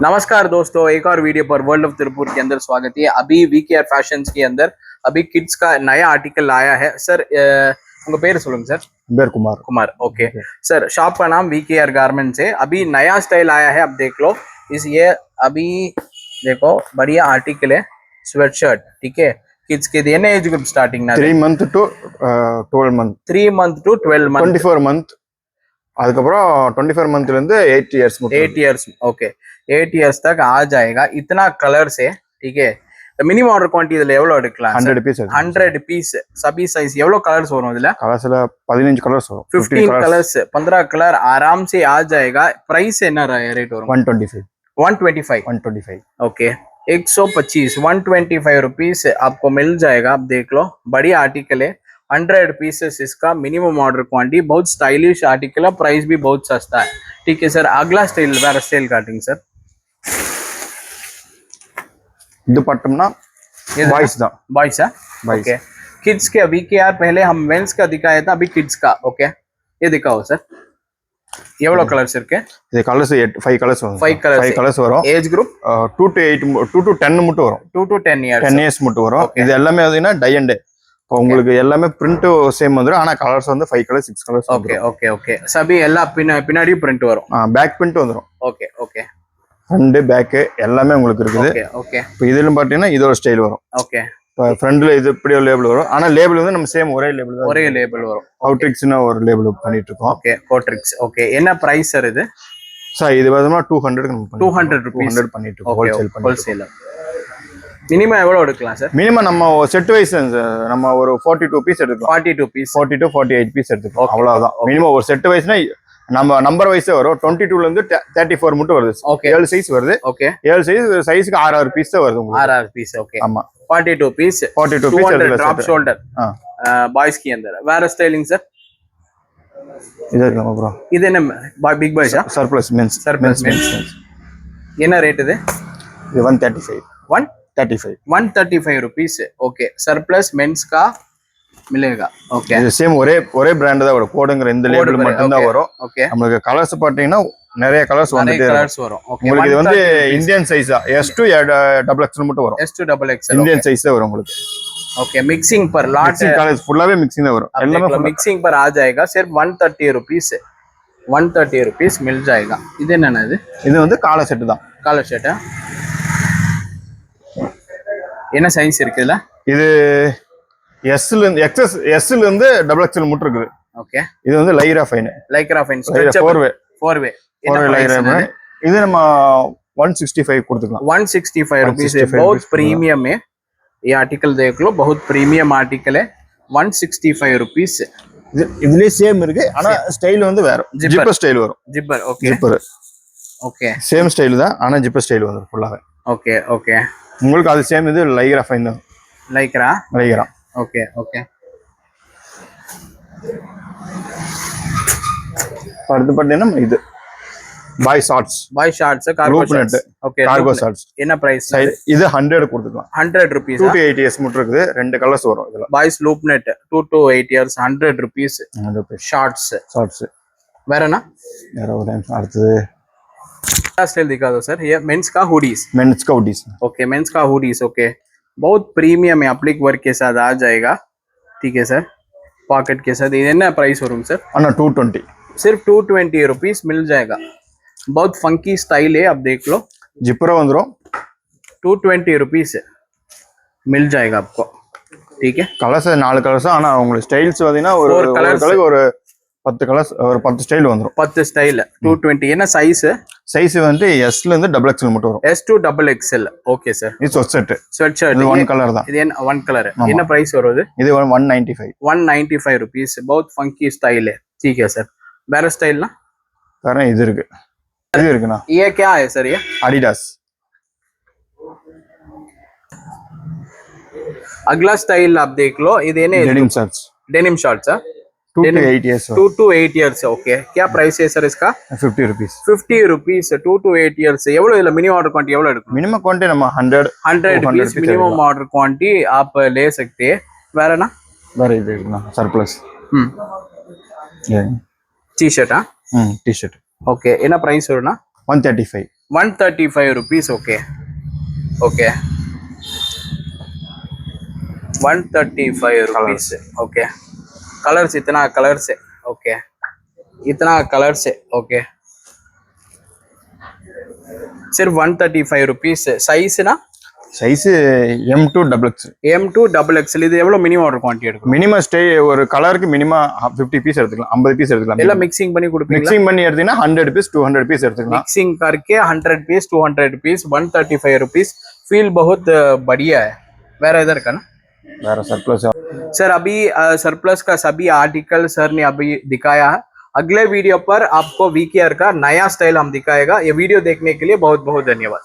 नमस्कार दोस्तों, एक और वीडियो पर वर्ल्ड ऑफ तिरुपुर के अंदर स्वागत है। अभी वीकेआर फैशंस के अंदर अभी किड्स का नया आर्टिकल आया है। सर उनका पेर சொல்லுங்க सर। बेर Kumar. Kumar, okay sir. Shop का नाम वीकेआर गारमेंट्स है। अभी नया स्टाइल आया है, अब देख लो। ये अभी देखो बढ़िया आर्टिकल है, स्वेट शर्ट, ठीक है। किड्स के देने एज ग्रुप स्टार्टिंग ना 3 month to 12 month 3 month to 12 month 24 month அதுக்கப்புறம் 24 मंथல இருந்து 8 इयर्स 8 इयर्स ओके 8 इयर्स तक आ जाएगा। इतना कलर से, ठीक है। மினிமம் ஆர்டர் குவான்டிட்டி இதுல எவ்வளவு எடுக்கலாம்? 100 பீஸ் 100 பீஸ் सभी साइज எவ்வளவு கலர்ஸ் வரும் இதுல? கலர்ஸ்ல 15 கலர்ஸ் வரும்। 15 कलर्स 15 कलर आराम से आ जाएगा। प्राइस என்ன रेट वரும்? 125 ओके 125 125 रुपीस आपको मिल जाएगा। आप देख लो, बढ़िया आर्टिकल है। 100 पीसेस इसका मिनिमम ऑर्डर क्वांटिटी। बहुत स्टाइलिश आर्टिकल है, प्राइस भी बहुत सस्ता है, ठीक है सर। अगला स्टाइल वेर स्टाइल काटिंग सर। இது பட்டம்னா பாய்ஸ் தான், பாய்ஸ் है ओके। किड्स के अभी के यार पहले हम मेंस का दिखाया था, अभी किड्स का ओके। ये दिखाओ सर, எவ்வளவு கலர்ஸ் இருக்கு? இது கலர்ஸ் 5 கலர்ஸ் வரும்। 5 கலர்ஸ் வரும்। ஏஜ் குரூப் 2 to 10 மட்டும் வரும்। 2 to 10 இயர்ஸ் 10 இயர்ஸ் மட்டும் வரும்। இது எல்லாமே வந்து டை அண்ட் உங்களுக்கு எல்லாமே பிரிண்ட் சேம் வந்துரும், ஆனா கலர்ஸ் வந்து 5 colours 6 colours okay okay okay. சபி எல்லா பின்னாடி பிரிண்ட் வரும்। பேக் பிரிண்ட் வந்துரும்। ஓகே ஓகே ஃப்ரண்ட் பேக் எல்லாமே உங்களுக்கு இருக்குது। Okay okay. இப்போ இதுல பாத்தீங்கன்னா இதோட ஸ்டைல் வரும்। ஓகே இப்போ ஃப்ரண்ட்ல இது இப்படி ஒரு லேபிள் வரும், ஆனா லேபிள் வந்து நம்ம சேம் ஒரே லேபிள் தான், ஒரே லேபிள் வரும்। அவுட்ரிக்ஸ்னா ஒரு லேபிள் பண்ணிட்டு இருக்கோம்। ஓகே கோட்ரிக்ஸ் ஓகே। என்ன பிரைஸ் சார் இது? சார் இது பார்த்தோம்னா 200 200 ரூபீஸ் 200 பண்ணிட்டு இருக்கோம் ஹோல்சேல்। மினிமம் எவ்வளவு எடுக்கலாம் சார்? மினிமம் நம்ம செட் வைஸ் நம்ம ஒரு 42 பீஸ் எடுக்கலாம்। 42 பீஸ் 40 to 48 பீஸ் எடுத்துக்கலாம், அவ்வளவுதான் மினிமம்। ஒரு செட் வைஸ்னா நம்ம நம்பர் வைஸே வரும்। 22 ல இருந்து 34 மட்டும் வருது। ஓகே 7 சைஸ் வருது। ஓகே 7 சைஸ்க்கு 6 பீஸ் தான் வருது உங்களுக்கு। 6 பீஸ் ஓகே। ஆமா 42 piece 42 piece drop shoulder boys के अंदर वेर स्टाइलिंग सर। இது நம்ம ப்ரோ இது என்ன பிக் பாய்ஸா? சர்ப்ளஸ் மென்ஸ் என்ன ரேட் இது? இது 135 135 रुपीस ओके। सरप्लस मेंस का मिलेगा ओके। இது சேம் ஒரே பிராண்ட் தான் வரும்। கோடுங்கற இந்த லேபிள் மட்டும் தான் வரும்। ஓகே நமக்கு கலர்ஸ் பாத்தீங்கன்னா நிறைய கலர்ஸ் வந்துட்டே வரும்। ஓகே உங்களுக்கு இது வந்து இந்தியன் சைஸா S2 XXL மட்டும் வரும்। S2 XXL இந்தியன் சைஸ் தான் வரும் உங்களுக்கு। ओके मिक्सिंग पर लॉट कलर्स फुल्लाவே मिक्सिंग தான் வரும்। எல்லாமே मिक्सिंग पर आ जाएगा। सिर्फ 130 रुपीस 130 रुपीस मिल जाएगा। இது என்னன்னா இது வந்து காலர் செட் தான்। காலர் செட்டா? என்ன சைஸ் இருக்கு இதுல? இது S ல இருந்து S ல இருந்து XXL மட்டும் இருக்குது। ஓகே இது வந்து லைக்ரா ஃபைன் ஸ்ட்ரெச்சபிள் 4 वे லைக்ரா। இது நம்ம 165 கொடுத்துக்கலாம்। 165 रुपीस है, बहुत प्रीमियम है ये आर्टिकल। देख लो बहुत प्रीमियम आर्टिकल है। 165 रुपीस। இதுலயே சேம் இருக்கு, ஆனா ஸ்டைல் வந்து வேற। ஜிப்பர் ஸ்டைல் வரும்। Zipper okay zipper okay same style தான், ஆனா ஜிப்பர் ஸ்டைல் வரும் ஃபுல்லாவே। ஓகே ஓகே உங்களுக்கு அது சேம் இது லைக்ரா ஃபைன் தான்। Lycra okay okay. அடுத்து பார்த்தீங்கன்னா இது boy shorts cargo shorts okay cargo shorts. என்ன பிரைஸ்? இது 100 கொடுத்துக்கலாம்। 100 रुपीस 2 to 8 இயர்ஸ் மட்டும் இருக்குது। ரெண்டு கலர்ஸ் வரும் இதுல। Boys loop net 2 to 8 years 100 rupees shorts வேற என்ன? வேற ஒரு டைம் அடுத்து स्टाइल दिखा दो सर। ये मेंस का हुडीज ओके। मेंस का हुडीज ओके, बहुत प्रीमियम है। अप्लिक वर्क के साथ आ जाएगा, ठीक है सर। पॉकेट के साथ ये ना प्राइस वरूम सर? 220 सिर्फ 220 रुपीस मिल जाएगा। बहुत फंकी स्टाइल है, अब देख लो। जिपर வந்துரும் 220 रुपीस मिल जाएगा आपको, ठीक है। कलर्स 4 कलर्स, ஆனா உங்களுக்கு ஸ்டைல்ஸ் பாத்தீங்கன்னா ஒரு கலருக்கு ஒரு 10 கலர்ஸ் ஒரு 10 ஸ்டைல் வந்துரும்। 10 ஸ்டைல் 220 என்ன சைஸ்? சைஸ் வந்து S ல இருந்து XXL மட்டும் வரும்। S2 XXL okay sir. இது ஸ்வெட் ஷர்ட் இது 1 கலர் தான்। இது என்ன 1 கலர்? என்ன பிரைஸ் வருது? இது 195 रुपीस। बहुत फंकी स्टाइल है, ठीक है सर। வேற ஸ்டைல்னா வேற இது இருக்கு। இது இருக்குனா ये क्या है सर? ये Adidas। अगला स्टाइल आप देख लो। ये denim shorts 2 to 8 years 2 to 8 years okay. क्या प्राइस है सर इसका? 50 rupees 50 रुपीस 2 to 8 years। எவ்வளவு இதுல மினிமம் ஆர்டர் குவான்டிட்டி எவ்வளவு எடுக்கும்? மினிமம் குவான்டிட்டி நம்ம 100 पीस मिनिमम ऑर्डर क्वांटिटी आप ले सकते हैं। வேற என்ன? வேற இது சர்ப்ளஸ் टी-शर्ट टी-शर्ट ओके। என்ன பிரைஸ் வரும்னா? 135 135 rupees. Okay, okay, 135 rupees. Okay, colors इतना colors है. Okay, इतना colors है. Okay, सिर्फ 135 rupees. Size ना size M2 XX. M2 XXL. இது எவ்வளவு மினிமம் ஆர்டர் குவான்டிட்டி எடுக்கும்? மினிமம் ஸ்டே ஒரு கலருக்கு மினிமம் 50 பீஸ் எடுத்துக்கலாம், 50 பீஸ் எடுத்துக்கலாம். எல்லாம் மிக்சிங் பண்ணி கொடுப்பீங்களா? மிக்சிங் பண்ணி எடுத்தீங்கன்னா 100 பீஸ் 200 பீஸ் எடுத்துக்கலாம். मिक्सिंग करके 100 पीस 200 पीस 135 रुपीस. फील बहुत बढ़िया है. वेरा इधर का ना வேற सरप्लस सर. अभी सरप्लस का सभी आर्टिकल सर ने अभी दिखाया है. अगले वीडियो पर आपको वीकेआर का नया स्टाइल हम दिखाएगा. ये वीडियो देखने के लिए बहुत बहुत धन्यवाद.